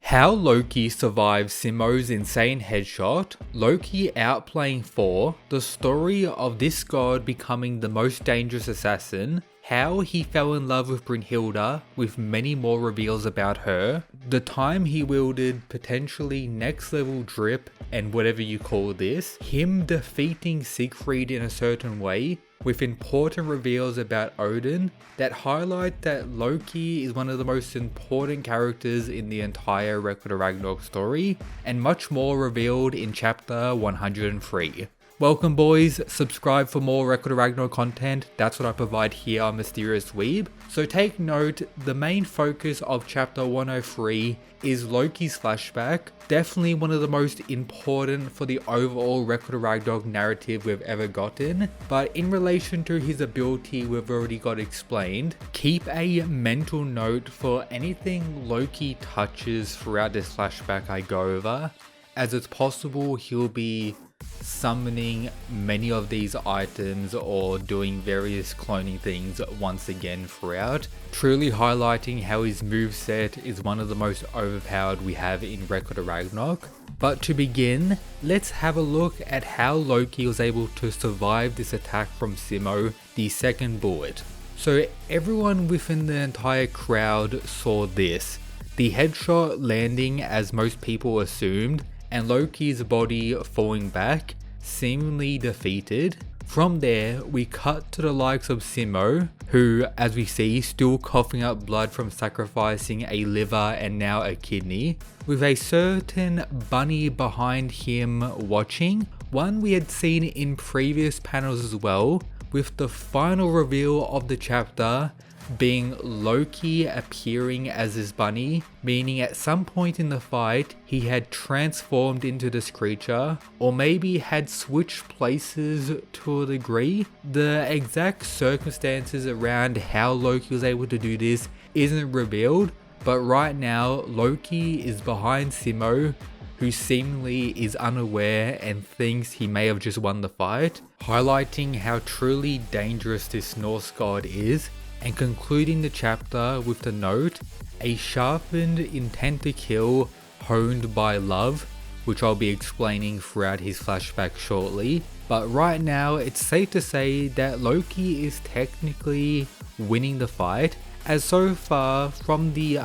How Loki survives Simo's insane headshot, Loki outplaying Thor, the story of this god becoming the most dangerous assassin, how he fell in love with Brynhilda with many more reveals about her, the time he wielded potentially next level drip and whatever you call this, him defeating Siegfried in a certain way, with important reveals about Odin that highlight that Loki is one of the most important characters in the entire Record of Ragnarok story, and much more revealed in chapter 103. Welcome boys, subscribe for more Record of Ragnarok content. That's what I provide here on Mysterious Weeb. So take note, the main focus of chapter 103 is Loki's flashback, definitely one of the most important for the overall Record of Ragnarok narrative we've ever gotten, but in relation to his ability we've already got explained. Keep a mental note for anything Loki touches throughout this flashback I go over, as it's possible he'll be summoning many of these items or doing various cloning things once again throughout, truly highlighting how his moveset is one of the most overpowered we have in Record of Ragnarok. But to begin, let's have a look at how Loki was able to survive this attack from Simo, the second bullet. So everyone within the entire crowd saw this, the headshot landing as most people assumed, and Loki's body falling back, seemingly defeated. From there, we cut to the likes of Simo, who, as we see, still coughing up blood from sacrificing a liver and now a kidney, with a certain bunny behind him watching, one we had seen in previous panels as well, with the final reveal of the chapter being Loki appearing as his bunny, meaning at some point in the fight he had transformed into this creature, or maybe had switched places to a degree. The exact circumstances around how Loki was able to do this isn't revealed, but right now Loki is behind Simo, who seemingly is unaware and thinks he may have just won the fight, highlighting how truly dangerous this Norse god is, and concluding the chapter with the note, a sharpened intent to kill honed by love, which I'll be explaining throughout his flashback shortly. But right now it's safe to say that Loki is technically winning the fight, as so far from the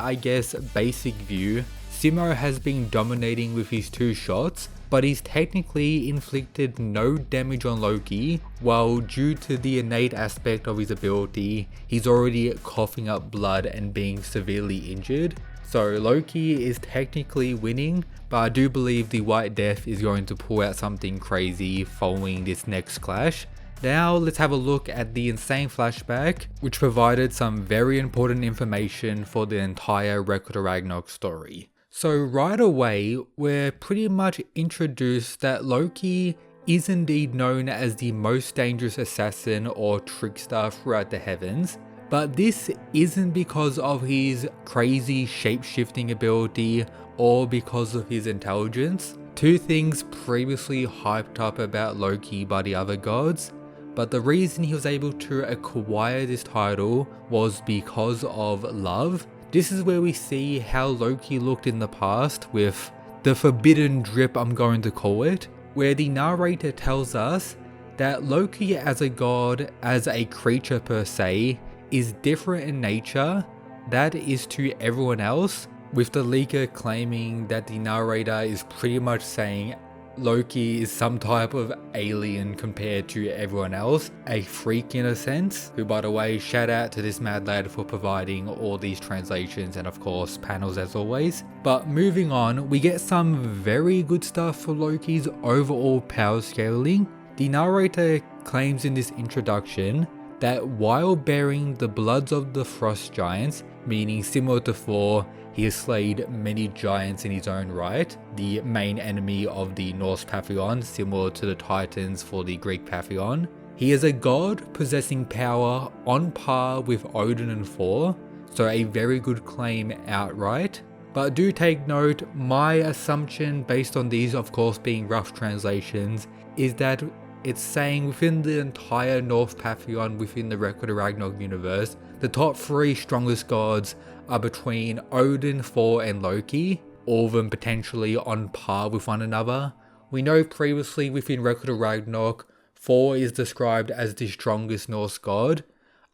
basic view, Simo has been dominating with his two shots, but he's technically inflicted no damage on Loki, while due to the innate aspect of his ability, he's already coughing up blood and being severely injured. So Loki is technically winning, but I do believe the White Death is going to pull out something crazy following this next clash. Now let's have a look at the insane flashback, which provided some very important information for the entire Record of Ragnarok story. So right away, we're pretty much introduced that Loki is indeed known as the most dangerous assassin or trickster throughout the heavens, but this isn't because of his crazy shape-shifting ability or because of his intelligence. Two things previously hyped up about Loki by the other gods, but the reason he was able to acquire this title was because of love. This is where we see how Loki looked in the past with the forbidden drip, I'm going to call it, where the narrator tells us that Loki as a god, as a creature per se, is different in nature, that is to everyone else, with the leaker claiming that the narrator is pretty much saying Loki is some type of alien compared to everyone else, a freak in a sense, who by the way, shout out to this mad lad for providing all these translations and of course panels as always. But moving on, we get some very good stuff for Loki's overall power scaling. The narrator claims in this introduction that while bearing the bloods of the frost giants, meaning similar to Thor, he has slayed many giants in his own right, the main enemy of the Norse pantheon, similar to the Titans for the Greek pantheon. He is a god possessing power on par with Odin and Thor, so a very good claim outright. But do take note, my assumption based on these of course being rough translations, is that it's saying within the entire Norse pantheon within the Record of Ragnarok universe, the top three strongest gods are between Odin, Thor and Loki. all of them potentially on par with one another. We know previously within Record of Ragnarok, Thor is described as the strongest Norse god.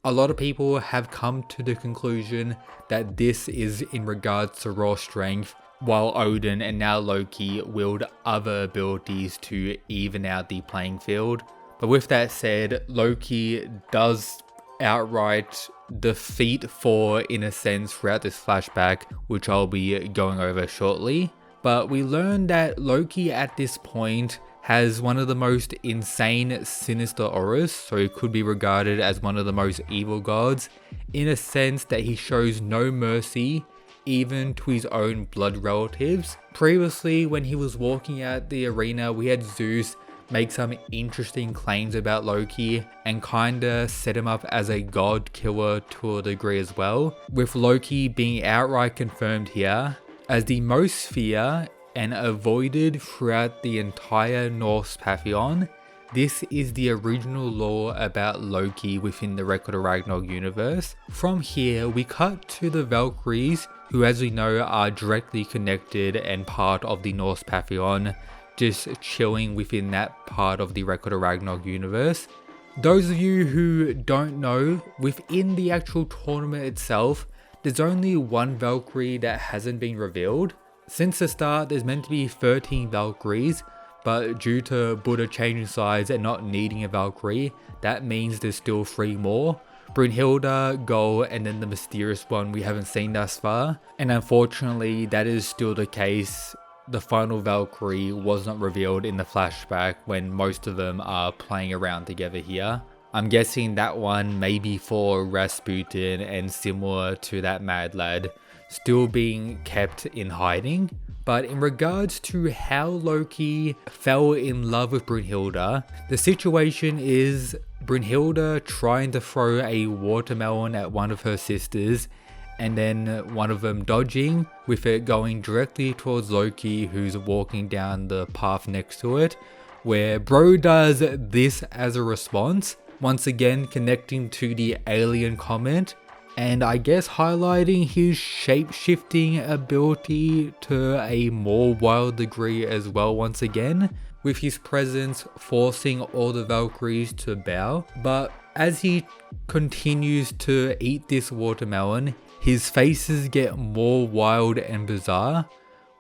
A lot of people have come to the conclusion that this is in regards to raw strength, while Odin and now Loki wield other abilities to even out the playing field. But with that said, Loki does outright defeat Thor in a sense throughout this flashback, which I'll be going over shortly. But we learn that Loki at this point has one of the most insane sinister auras, so he could be regarded as one of the most evil gods, in a sense that he shows no mercy even to his own blood relatives. Previously, when he was walking out the arena, we had Zeus make some interesting claims about Loki and kinda set him up as a god killer to a degree as well, with Loki being outright confirmed here as the most feared and avoided throughout the entire Norse pantheon. This is the original lore about Loki within the Record of Ragnarok universe. From here, we cut to the Valkyries, who as we know are directly connected and part of the Norse pantheon, just chilling within that part of the Record of Ragnarok universe. Those of you who don't know, within the actual tournament itself, there's only one Valkyrie that hasn't been revealed. Since the start, there's meant to be 13 Valkyries, but due to Buddha changing sides and not needing a Valkyrie, that means there's still 3 more. Brunhilde, Gull, and then the mysterious one we haven't seen thus far. And unfortunately, that is still the case. The final Valkyrie was not revealed in the flashback when most of them are playing around together here. I'm guessing that one may be for Rasputin and similar to that Mad Lad, still being kept in hiding. But in regards to how Loki fell in love with Brunhilde, the situation is Brunhilde trying to throw a watermelon at one of her sisters, and then one of them dodging, with it going directly towards Loki, who's walking down the path next to it, where bro does this as a response, once again connecting to the alien comment, and I guess highlighting his shape-shifting ability to a more wild degree as well once again, with his presence forcing all the Valkyries to bow. But as he continues to eat this watermelon, his faces get more wild and bizarre,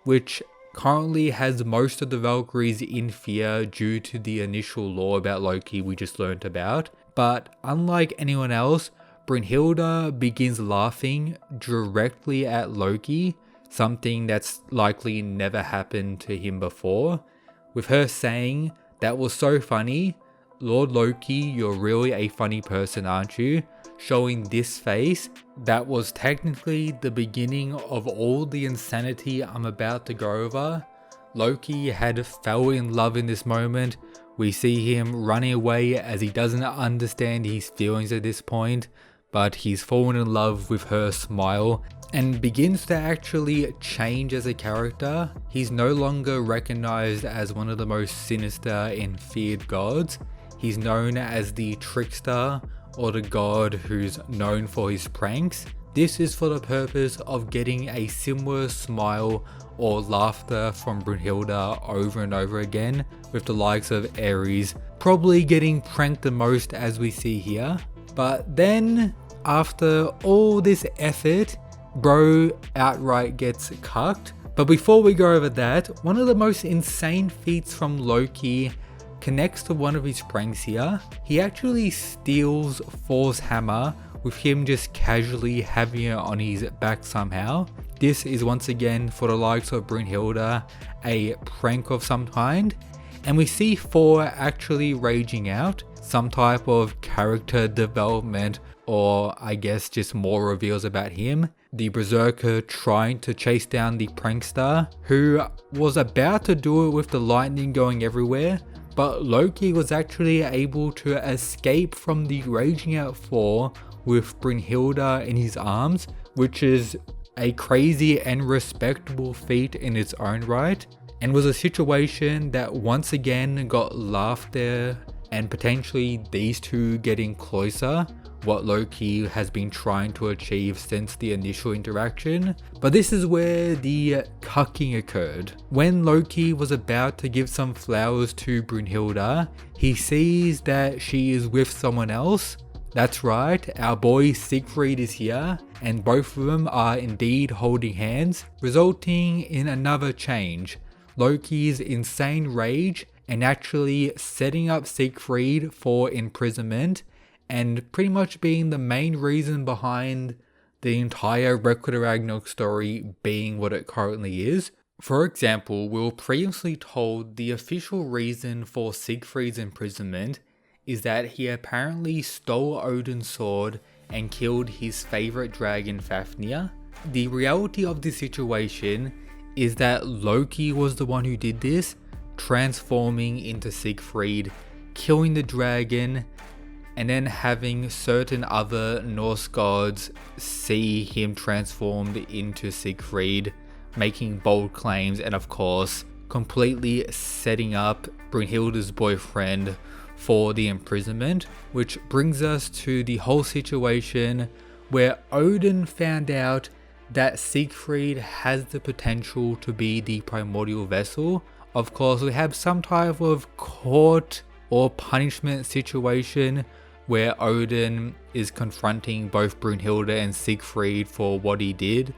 which currently has most of the Valkyries in fear due to the initial lore about Loki we just learnt about. But unlike anyone else, Brunhilde begins laughing directly at Loki, something that's likely never happened to him before, with her saying, "That was so funny. Lord Loki, you're really a funny person, aren't you?" Showing this face that was technically the beginning of all the insanity I'm about to go over. Loki had fell in love in this moment. We see him running away as he doesn't understand his feelings at this point, but he's fallen in love with her smile and begins to actually change as a character. He's no longer recognized as one of the most sinister and feared gods. He's known as the trickster, or the god who's known for his pranks. This is for the purpose of getting a similar smile or laughter from Brunhilde over and over again, with the likes of Ares probably getting pranked the most as we see here. But then, after all this effort, bro outright gets cucked. But before we go over that, one of the most insane feats from Loki connects to one of his pranks here. He actually steals Thor's hammer, with him just casually having it on his back somehow. This is once again for the likes of Brunhilde, a prank of some kind. And we see Thor actually raging out, some type of character development, or I guess just more reveals about him. The Berserker trying to chase down the prankster, who was about to do it with the lightning going everywhere, but Loki was actually able to escape from the raging out Thor with Brunhilde in his arms, which is a crazy and respectable feat in its own right, and was a situation that once again got laughed at, and potentially these two getting closer what Loki has been trying to achieve since the initial interaction. But this is where the cucking occurred. When Loki was about to give some flowers to Brunhilde, he sees that she is with someone else. That's right, our boy Siegfried is here, and both of them are indeed holding hands, resulting in another change. Loki's insane rage and actually setting up Siegfried for imprisonment, and pretty much being the main reason behind the entire Ragnarok story being what it currently is. For example, we were previously told the official reason for Siegfried's imprisonment is that he apparently stole Odin's sword and killed his favorite dragon Fafnir. The reality of the situation is that Loki was the one who did this, transforming into Siegfried, killing the dragon, and then having certain other Norse gods see him transformed into Siegfried, making bold claims, and of course completely setting up Brunhilde's boyfriend for the imprisonment, which brings us to the whole situation where Odin found out that Siegfried has the potential to be the primordial vessel. Of course, we have some type of court or punishment situation where Odin is confronting both Brunhilde and Siegfried for what he did,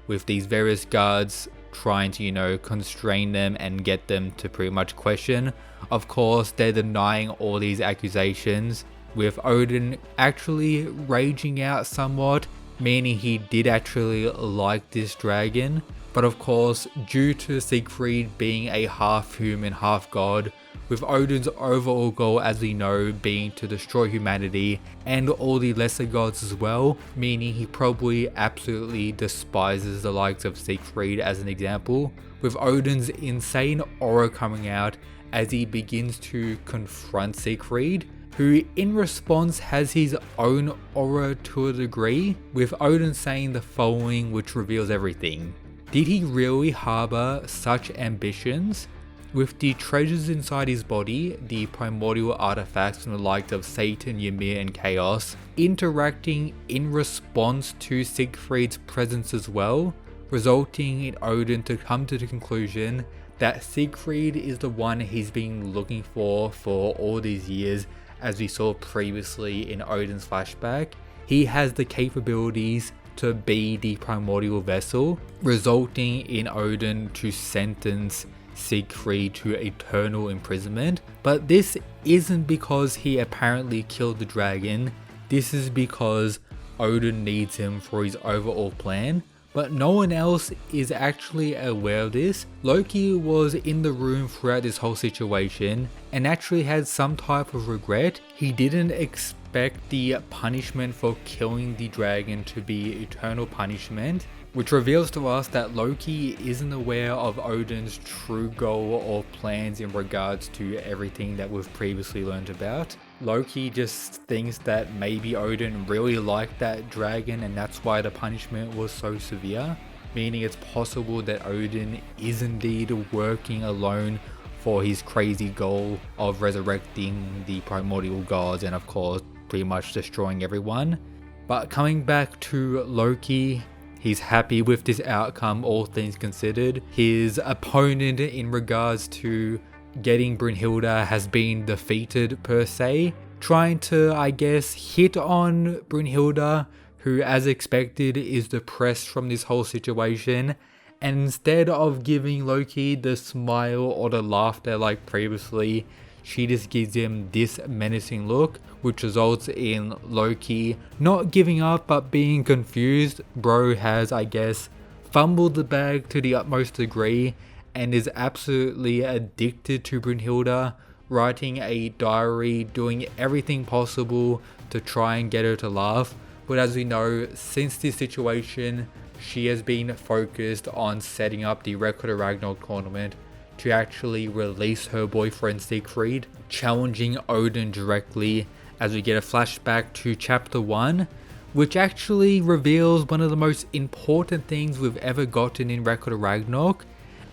with these various guards trying to, constrain them and get them to pretty much question. Of course, they're denying all these accusations, with Odin actually raging out somewhat, meaning he did actually like this dragon. But of course, due to Siegfried being a half human, half god, with Odin's overall goal, as we know, being to destroy humanity and all the lesser gods as well, meaning he probably absolutely despises the likes of Siegfried as an example, with Odin's insane aura coming out as he begins to confront Siegfried, who in response has his own aura to a degree, with Odin saying the following, which reveals everything. Did he really harbor such ambitions? With the treasures inside his body, the primordial artifacts from the likes of Satan, Ymir and Chaos, interacting in response to Siegfried's presence as well, resulting in Odin to come to the conclusion that Siegfried is the one he's been looking for all these years, as we saw previously in Odin's flashback. He has the capabilities to be the primordial vessel, resulting in Odin to sentence Siegfried to eternal imprisonment. But this isn't because he apparently killed the dragon, this is because Odin needs him for his overall plan. But no one else is actually aware of this. Loki was in the room throughout this whole situation and actually had some type of regret. He didn't expect the punishment for killing the dragon to be eternal punishment, which reveals to us that Loki isn't aware of Odin's true goal or plans in regards to everything that we've previously learned about. Loki just thinks that maybe Odin really liked that dragon and that's why the punishment was so severe, meaning it's possible that Odin is indeed working alone for his crazy goal of resurrecting the primordial gods and of course pretty much destroying everyone. But coming back to Loki, he's happy with this outcome, all things considered. His opponent in regards to getting Brunhilde has been defeated per se, trying to, I guess, hit on Brunhilde, who as expected is depressed from this whole situation, and instead of giving Loki the smile or the laughter like previously, she just gives him this menacing look, which results in Loki not giving up but being confused. Bro has, I guess, fumbled the bag to the utmost degree and is absolutely addicted to Brunhilde, writing a diary, doing everything possible to try and get her to laugh. But as we know, since this situation, she has been focused on setting up the Ragnarok tournament to actually release her boyfriend Siegfried, challenging Odin directly, as we get a flashback to chapter 1, which actually reveals one of the most important things we've ever gotten in Ragnarok,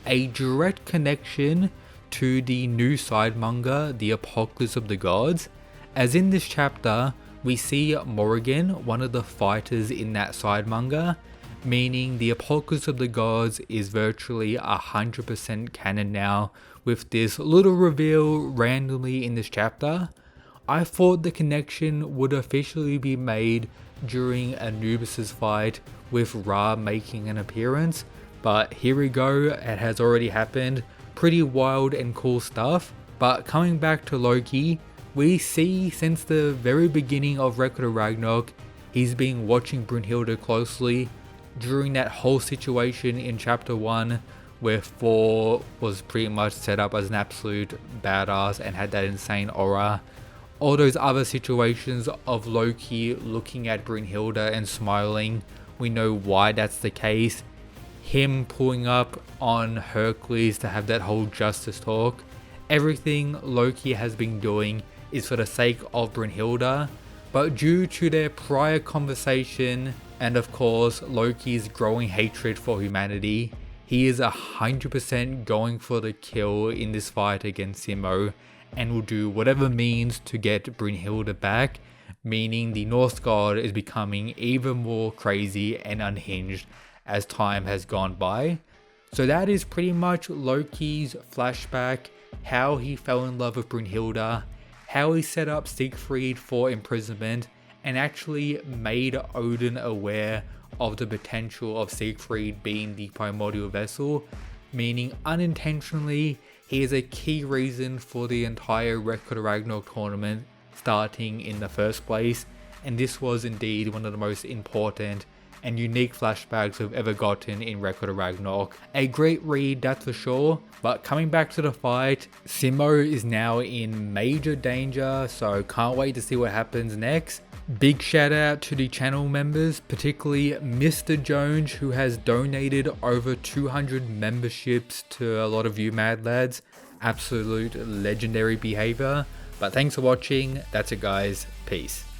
a direct connection to the new side manga, The Apocalypse of the Gods, as in this chapter, we see Morrigan, one of the fighters in that side manga, meaning the Apocalypse of the Gods is virtually 100% canon now with this little reveal randomly in this chapter. I thought the connection would officially be made during Anubis' fight with Ra making an appearance, but here we go, it has already happened. Pretty wild and cool stuff. But coming back to Loki, we see since the very beginning of Record of Ragnarok, he's been watching Brunhilde closely during that whole situation in chapter 1 where Thor was pretty much set up as an absolute badass and had that insane aura. All those other situations of Loki looking at Brunhilde and smiling, we know why that's the case. Him pulling up on Hercules to have that whole justice talk. Everything Loki has been doing is for the sake of Brunhilde, but due to their prior conversation and of course Loki's growing hatred for humanity, he is 100% going for the kill in this fight against Simo and will do whatever means to get Brunhilde back, meaning the Norse god is becoming even more crazy and unhinged as time has gone by. So that is pretty much Loki's flashback, how he fell in love with Brunhilde, how he set up Siegfried for imprisonment and actually made Odin aware of the potential of Siegfried being the primordial vessel, meaning unintentionally he is a key reason for the entire Record of Ragnarok tournament starting in the first place, and this was indeed one of the most important and unique flashbacks we've ever gotten in Record of Ragnarok. A great read, that's for sure, but coming back to the fight, Simo is now in major danger, so can't wait to see what happens next. Big shout out to the channel members, particularly Mr. Jones, who has donated over 200 memberships to a lot of you mad lads. Absolute legendary behavior. But thanks for watching, that's it guys, peace.